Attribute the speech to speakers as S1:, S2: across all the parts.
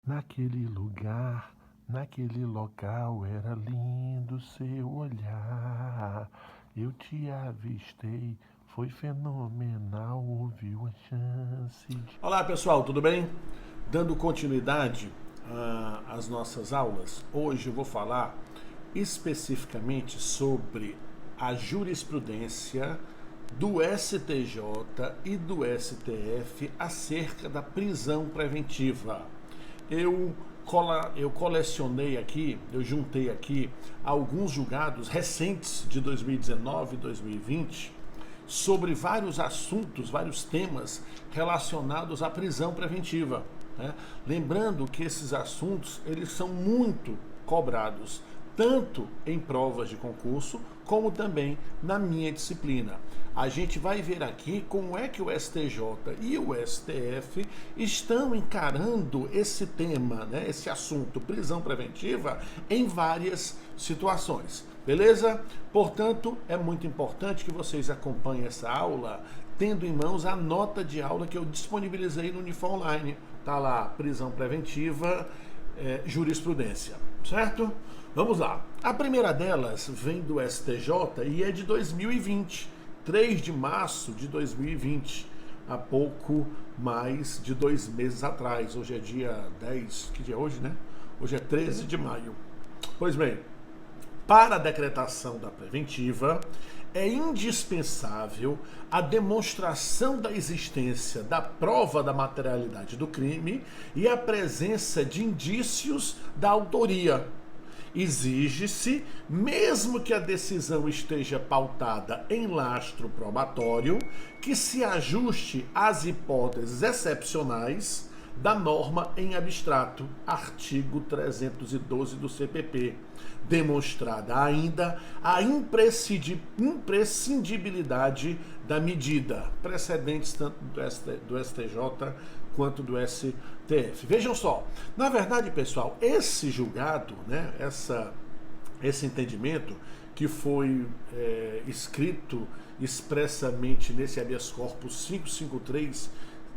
S1: Naquele lugar, naquele local, era lindo seu olhar. Eu te avistei, foi fenomenal, ouviu a chance.
S2: Olá pessoal, tudo bem? Dando continuidade às nossas aulas, hoje eu vou falar especificamente sobre a jurisprudência do STJ e do STF acerca da prisão preventiva. Eu, eu colecionei aqui, eu juntei aqui alguns julgados recentes de 2019 e 2020 sobre vários assuntos, vários temas relacionados à prisão preventiva. Né? Lembrando que esses assuntos eles são muito cobrados tanto em provas de concurso como também na minha disciplina. A gente vai ver aqui como é que o STJ e o STF estão encarando esse tema, né, esse assunto, prisão preventiva, em várias situações. Beleza? Portanto, é muito importante que vocês acompanhem essa aula tendo em mãos a nota de aula que eu disponibilizei no Unifor Online. Tá lá, prisão preventiva, jurisprudência, certo? Vamos lá. A primeira delas vem do STJ e é de 2020, 3 de março de 2020, há pouco mais de 2 meses atrás. Hoje é dia 10, que dia é hoje, né? Hoje é 13 de maio. Pois bem, para a decretação da preventiva, é indispensável a demonstração da existência da prova da materialidade do crime e a presença de indícios da autoria. Exige-se, mesmo que a decisão esteja pautada em lastro probatório, que se ajuste às hipóteses excepcionais da norma em abstrato, artigo 312 do CPP, demonstrada ainda a imprescindibilidade da medida, precedentes tanto do STJ quanto do STF. Vejam só, na verdade, pessoal, esse julgado, né, esse entendimento que foi escrito expressamente nesse habeas corpus 553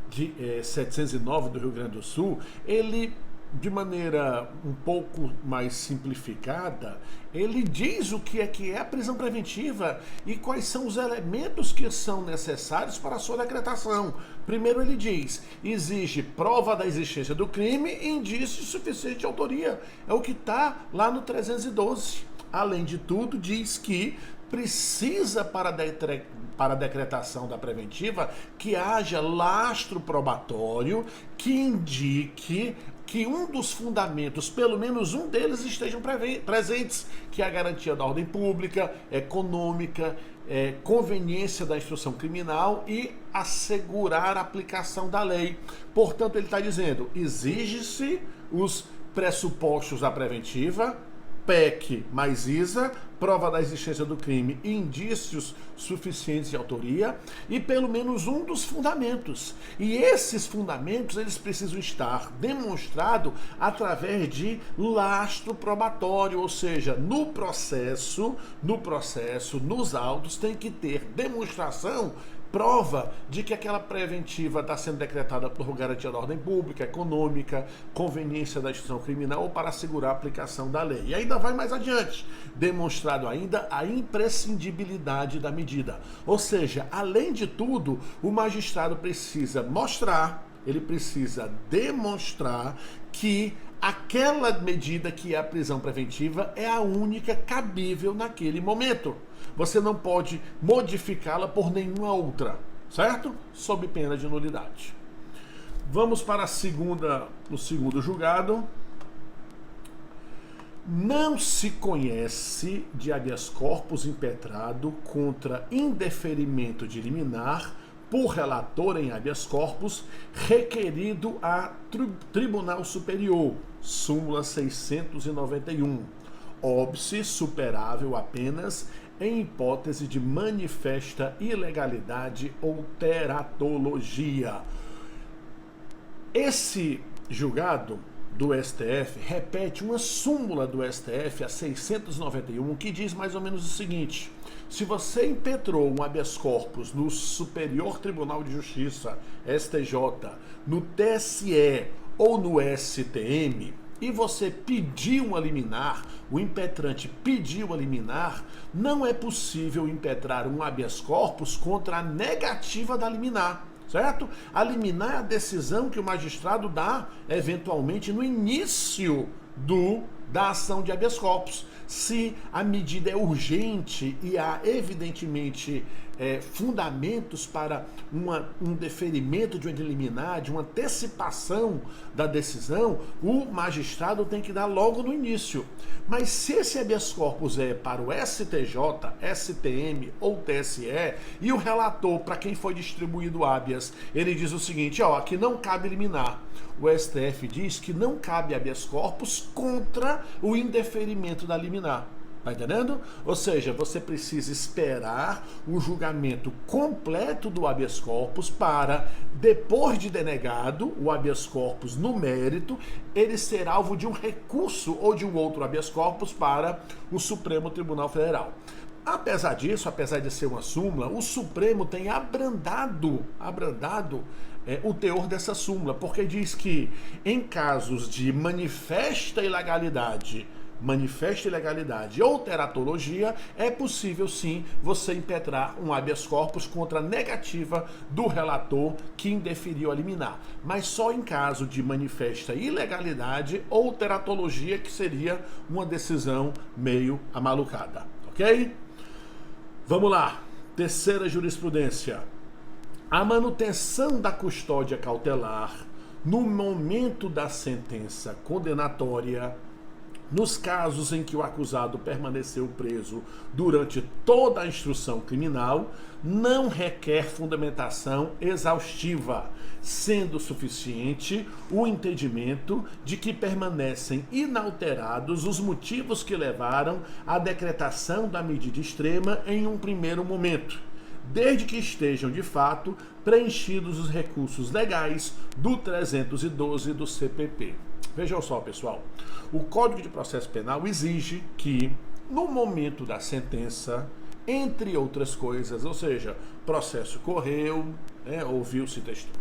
S2: de 709 do Rio Grande do Sul, ele, de maneira um pouco mais simplificada, ele diz o que é a prisão preventiva e quais são os elementos que são necessários para a sua decretação. Primeiro ele diz, exige prova da existência do crime e indício suficiente de autoria. É o que está lá no 312. Além de tudo, diz que precisa para a decretação da preventiva que haja lastro probatório que indique que um dos fundamentos, pelo menos um deles, estejam presentes, que é a garantia da ordem pública, econômica, conveniência da instrução criminal e assegurar a aplicação da lei. Portanto, ele está dizendo, exige-se os pressupostos da preventiva, PEC mais ISA, prova da existência do crime e indícios suficientes de autoria e pelo menos um dos fundamentos. E esses fundamentos eles precisam estar demonstrados através de lastro probatório, ou seja, no processo, nos autos tem que ter demonstração, prova de que aquela preventiva está sendo decretada por garantia da ordem pública, econômica, conveniência da instituição criminal ou para assegurar a aplicação da lei. E ainda vai mais adiante, demonstrado ainda a imprescindibilidade da medida. Ou seja, além de tudo, o magistrado precisa mostrar, ele precisa demonstrar que aquela medida que é a prisão preventiva é a única cabível naquele momento. Você não pode modificá-la por nenhuma outra, certo? Sob pena de nulidade. Vamos para o segundo julgado. Não se conhece de habeas corpus impetrado contra indeferimento de liminar por relator em habeas corpus requerido a Tribunal Superior, súmula 691, óbice superável apenas em hipótese de manifesta ilegalidade ou teratologia. Esse julgado do STF repete uma súmula do STF, a 691, que diz mais ou menos o seguinte: se você impetrou um habeas corpus no Superior Tribunal de Justiça, STJ, no TSE ou no STM, e você pediu uma liminar, o impetrante pediu a liminar, não é possível impetrar um habeas corpus contra a negativa da liminar, certo? A liminar é a decisão que o magistrado dá, eventualmente, no início da ação de habeas corpus. Se a medida é urgente e há, evidentemente, fundamentos para um deferimento de uma liminar, de uma antecipação da decisão, o magistrado tem que dar logo no início. Mas se esse habeas corpus é para o STJ, STM ou TSE, e o relator, para quem foi distribuído o habeas, ele diz o seguinte, ó, aqui não cabe liminar. O STF diz que não cabe habeas corpus contra o indeferimento da liminar. Tá entendendo? Ou seja, você precisa esperar o julgamento completo do habeas corpus para, depois de denegado o habeas corpus no mérito, ele ser alvo de um recurso ou de um outro habeas corpus para o Supremo Tribunal Federal. Apesar disso, apesar de ser uma súmula, o Supremo tem abrandado o teor dessa súmula, porque diz que em casos de manifesta ilegalidade ou teratologia, é possível sim você impetrar um habeas corpus contra a negativa do relator que indeferiu a liminar, mas só em caso de manifesta ilegalidade ou teratologia, que seria uma decisão meio amalucada, ok? Vamos lá, terceira jurisprudência. A manutenção da custódia cautelar no momento da sentença condenatória, nos casos em que o acusado permaneceu preso durante toda a instrução criminal, não requer fundamentação exaustiva, sendo suficiente o entendimento de que permanecem inalterados os motivos que levaram à decretação da medida extrema em um primeiro momento, desde que estejam, de fato, preenchidos os recursos legais do 312 do CPP. Vejam só, pessoal, o Código de Processo Penal exige que, no momento da sentença, entre outras coisas, ou seja, processo correu,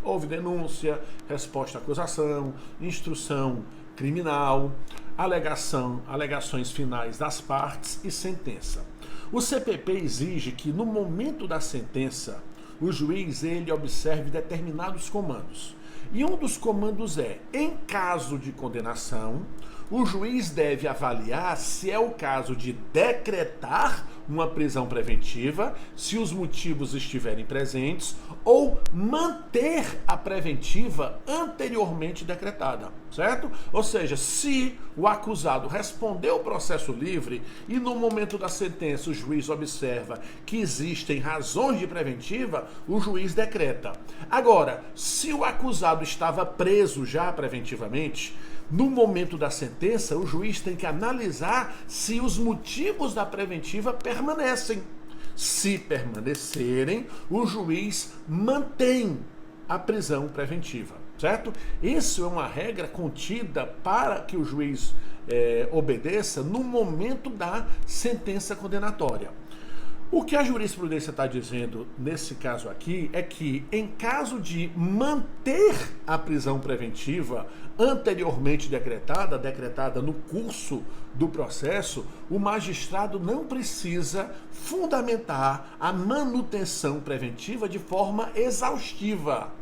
S2: houve denúncia, resposta à acusação, instrução criminal, alegações finais das partes e sentença. O CPP exige que, no momento da sentença, o juiz ele observe determinados comandos. E um dos comandos é, em caso de condenação, o juiz deve avaliar se é o caso de decretar uma prisão preventiva, se os motivos estiverem presentes, ou manter a preventiva anteriormente decretada, certo? Ou seja, se o acusado respondeu o processo livre e no momento da sentença o juiz observa que existem razões de preventiva, o juiz decreta. Agora, se o acusado estava preso já preventivamente, no momento da sentença, o juiz tem que analisar se os motivos da preventiva permanecem. Se permanecerem, o juiz mantém a prisão preventiva, certo? Isso é uma regra contida para que o juiz obedeça no momento da sentença condenatória. O que a jurisprudência está dizendo nesse caso aqui é que, em caso de manter a prisão preventiva anteriormente decretada no curso do processo, o magistrado não precisa fundamentar a manutenção preventiva de forma exaustiva.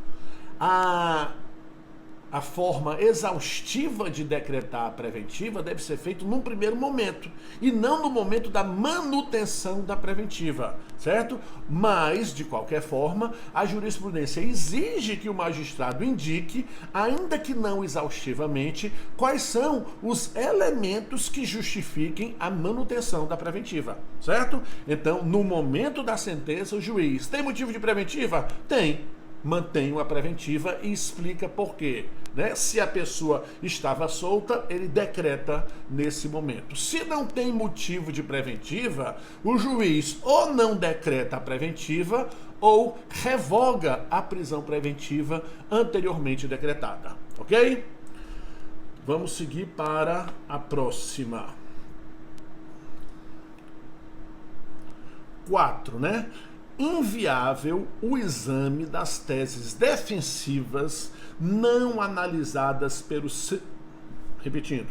S2: A forma exaustiva de decretar a preventiva deve ser feita num primeiro momento e não no momento da manutenção da preventiva, certo? Mas, de qualquer forma, a jurisprudência exige que o magistrado indique, ainda que não exaustivamente, quais são os elementos que justifiquem a manutenção da preventiva, certo? Então, no momento da sentença, o juiz tem motivo de preventiva? Tem. Mantém a preventiva e explica por quê. Né? Se a pessoa estava solta, ele decreta nesse momento. Se não tem motivo de preventiva, o juiz ou não decreta a preventiva ou revoga a prisão preventiva anteriormente decretada. Ok? Vamos seguir para a próxima. 4, né? inviável o exame das teses defensivas não analisadas pelo... Repetindo.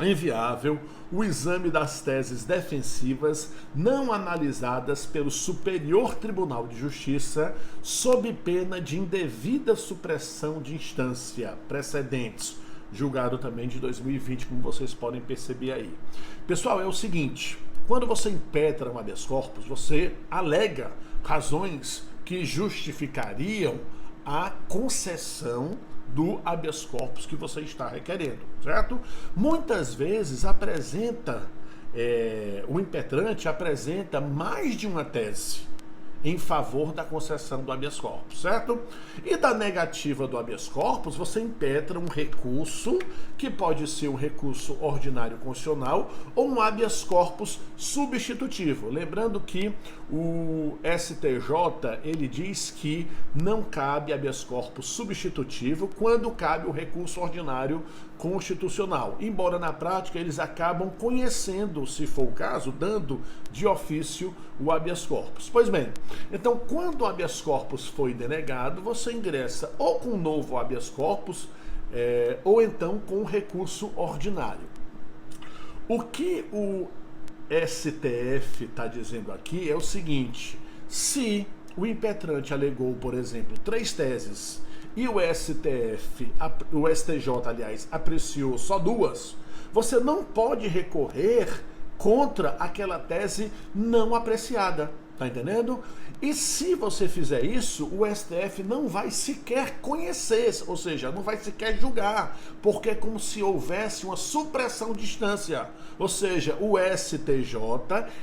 S2: Inviável o exame das teses defensivas não analisadas pelo Superior Tribunal de Justiça sob pena de indevida supressão de instância precedentes, julgado também de 2020, como vocês podem perceber aí. Pessoal, é o seguinte, quando você impetra um habeas corpus, você alega razões que justificariam a concessão do habeas corpus que você está requerendo, certo? Muitas vezes o impetrante apresenta mais de uma tese em favor da concessão do habeas corpus, certo? E da negativa do habeas corpus, você impetra um recurso, que pode ser um recurso ordinário constitucional ou um habeas corpus substitutivo. Lembrando que o STJ, ele diz que não cabe habeas corpus substitutivo quando cabe o recurso ordinário constitucional. Embora na prática eles acabam conhecendo, se for o caso, dando de ofício o habeas corpus. Pois bem, então quando o habeas corpus foi denegado, você ingressa ou com um novo habeas corpus ou então com um recurso ordinário. O que o STF está dizendo aqui é o seguinte: se o impetrante alegou, por exemplo, 3 teses e o STJ, aliás, apreciou só 2, você não pode recorrer contra aquela tese não apreciada, tá entendendo? E se você fizer isso, o STF não vai sequer conhecer, ou seja, não vai sequer julgar, porque é como se houvesse uma supressão de instância. Ou seja, o STJ,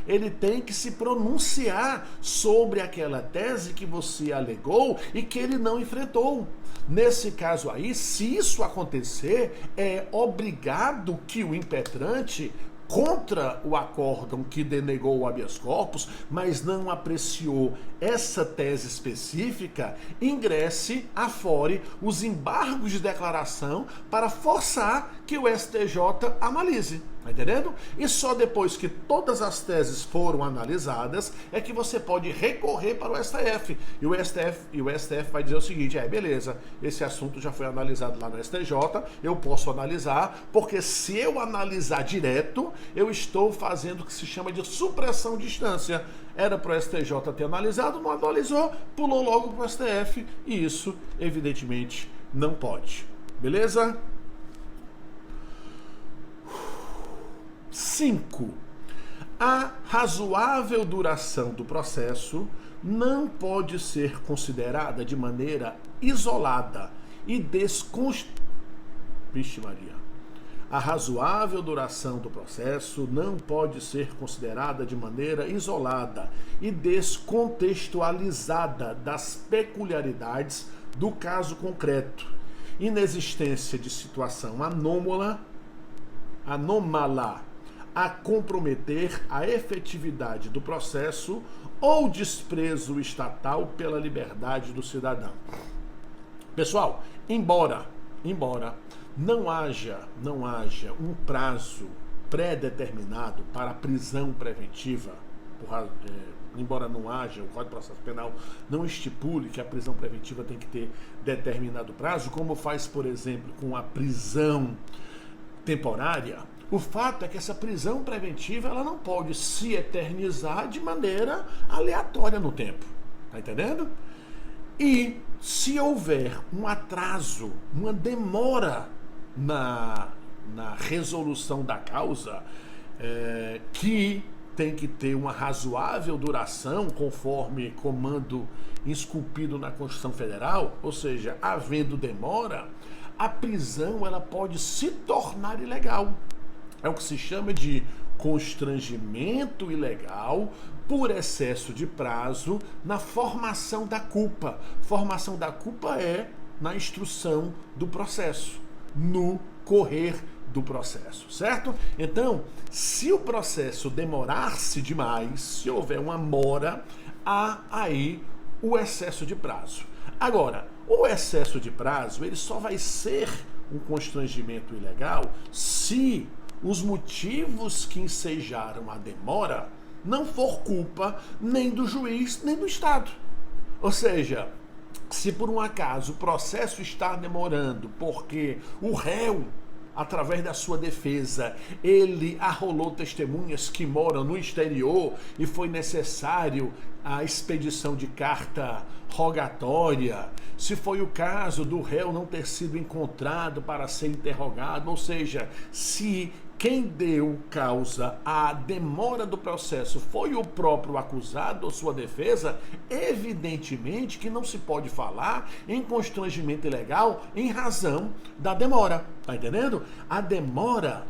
S2: ele tem que se pronunciar sobre aquela tese que você alegou e que ele não enfrentou. Nesse caso aí, se isso acontecer, é obrigado que o impetrante, contra o acórdão que denegou o habeas corpus, mas não apreciou essa tese específica, ingresse, afore os embargos de declaração para forçar que o STJ analise. Tá entendendo? E só depois que todas as teses foram analisadas é que você pode recorrer para o STF. E o STF vai dizer o seguinte: beleza, esse assunto já foi analisado lá no STJ, eu posso analisar, porque se eu analisar direto, eu estou fazendo o que se chama de supressão de instância. Era para o STJ ter analisado, não analisou, pulou logo para o STF, e isso, evidentemente, não pode. Beleza? 5. A razoável duração do processo não pode ser considerada de maneira isolada e A razoável duração do processo não pode ser considerada de maneira isolada e descontextualizada das peculiaridades do caso concreto. Inexistência de situação anômala a comprometer a efetividade do processo ou desprezo estatal pela liberdade do cidadão. Pessoal, embora não haja um prazo pré-determinado para a prisão preventiva, embora não haja, o Código de Processo Penal não estipule que a prisão preventiva tem que ter determinado prazo, como faz, por exemplo, com a prisão temporária, o fato é que essa prisão preventiva ela não pode se eternizar de maneira aleatória no tempo. Tá entendendo? E se houver um atraso, uma demora na resolução da causa, que tem que ter uma razoável duração, conforme comando esculpido na Constituição Federal, ou seja, havendo demora, a prisão ela pode se tornar ilegal. É o que se chama de constrangimento ilegal por excesso de prazo na formação da culpa. Formação da culpa é na instrução do processo, no correr do processo, certo? Então, se o processo demorar-se demais, se houver uma mora, há aí o excesso de prazo. Agora, o excesso de prazo, ele só vai ser um constrangimento ilegal se os motivos que ensejaram a demora não for culpa nem do juiz, nem do Estado. Ou seja, se por um acaso o processo está demorando porque o réu, através da sua defesa, ele arrolou testemunhas que moram no exterior e foi necessário a expedição de carta rogatória, se foi o caso do réu não ter sido encontrado para ser interrogado, ou seja, se quem deu causa à demora do processo foi o próprio acusado ou sua defesa, evidentemente que não se pode falar em constrangimento ilegal em razão da demora. Tá entendendo? A demora,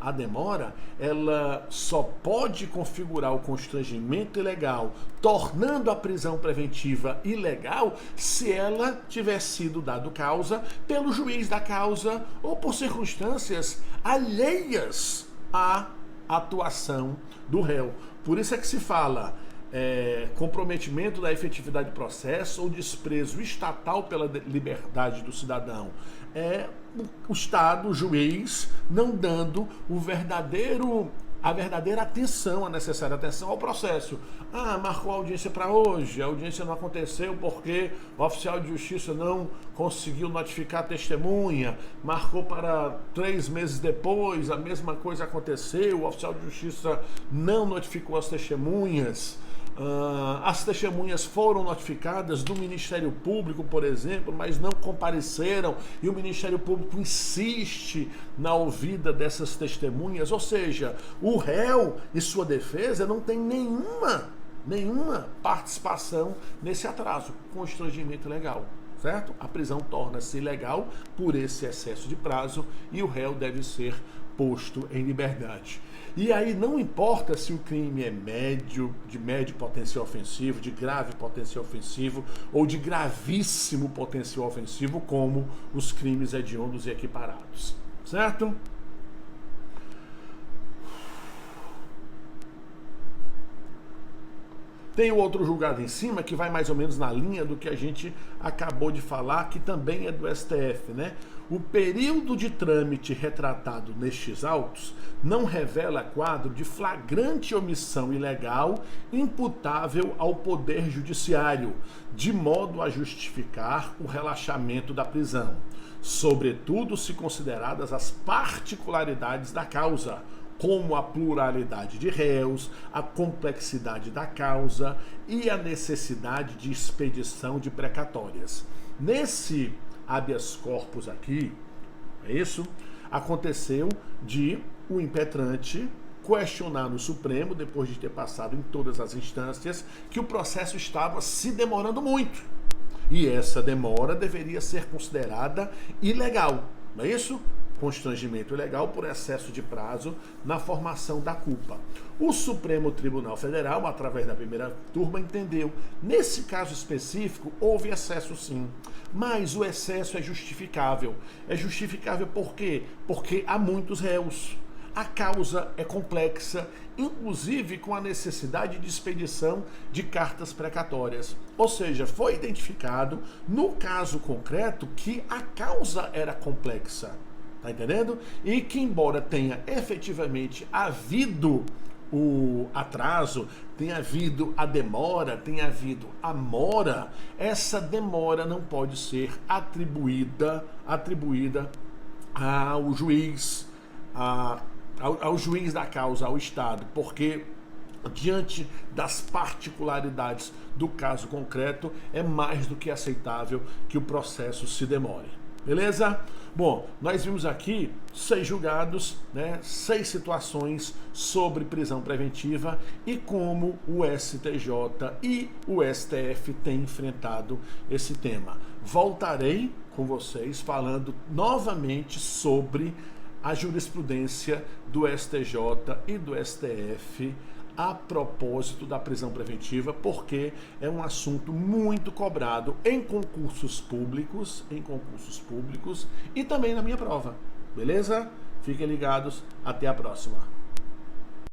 S2: ela só pode configurar o constrangimento ilegal, tornando a prisão preventiva ilegal, se ela tiver sido dado causa pelo juiz da causa ou por circunstâncias alheias à atuação do réu. Por isso é que se fala comprometimento da efetividade do processo ou desprezo estatal pela liberdade do cidadão. É o Estado, o juiz, não dando a verdadeira atenção, a necessária atenção ao processo. Marcou a audiência para hoje, a audiência não aconteceu porque o oficial de justiça não conseguiu notificar a testemunha, marcou para 3 meses depois, a mesma coisa aconteceu, o oficial de justiça não notificou as testemunhas. As testemunhas foram notificadas do Ministério Público, por exemplo, mas não compareceram e o Ministério Público insiste na ouvida dessas testemunhas, ou seja, o réu e sua defesa não tem nenhuma participação nesse atraso, constrangimento legal, certo? A prisão torna-se ilegal por esse excesso de prazo e o réu deve ser posto em liberdade. E aí não importa se o crime é de médio potencial ofensivo, de grave potencial ofensivo ou de gravíssimo potencial ofensivo, como os crimes hediondos e equiparados, certo? Tem o outro julgado em cima que vai mais ou menos na linha do que a gente acabou de falar, que também é do STF, né? O período de trâmite retratado nestes autos não revela quadro de flagrante omissão ilegal imputável ao Poder Judiciário, de modo a justificar o relaxamento da prisão, sobretudo se consideradas as particularidades da causa, como a pluralidade de réus, a complexidade da causa e a necessidade de expedição de precatórias. Nesse habeas corpus aqui, é isso, aconteceu de o impetrante questionar no Supremo, depois de ter passado em todas as instâncias, que o processo estava se demorando muito. E essa demora deveria ser considerada ilegal, não é isso? Constrangimento ilegal por excesso de prazo na formação da culpa. O Supremo Tribunal Federal, através da primeira turma, entendeu. Nesse caso específico, houve excesso sim, mas o excesso é justificável. É justificável por quê? Porque há muitos réus. A causa é complexa, inclusive com a necessidade de expedição de cartas precatórias. Ou seja, foi identificado, no caso concreto, que a causa era complexa. Tá entendendo? E que, embora tenha efetivamente havido o atraso, tenha havido a demora, tenha havido a mora, essa demora não pode ser atribuída ao juiz, ao juiz da causa, ao Estado, porque diante das particularidades do caso concreto, é mais do que aceitável que o processo se demore. Beleza? Bom, nós vimos aqui 6 julgados, né, 6 situações sobre prisão preventiva e como o STJ e o STF têm enfrentado esse tema. Voltarei com vocês falando novamente sobre a jurisprudência do STJ e do STF a propósito da prisão preventiva, porque é um assunto muito cobrado em concursos públicos e também na minha prova. Beleza? Fiquem ligados, até a próxima.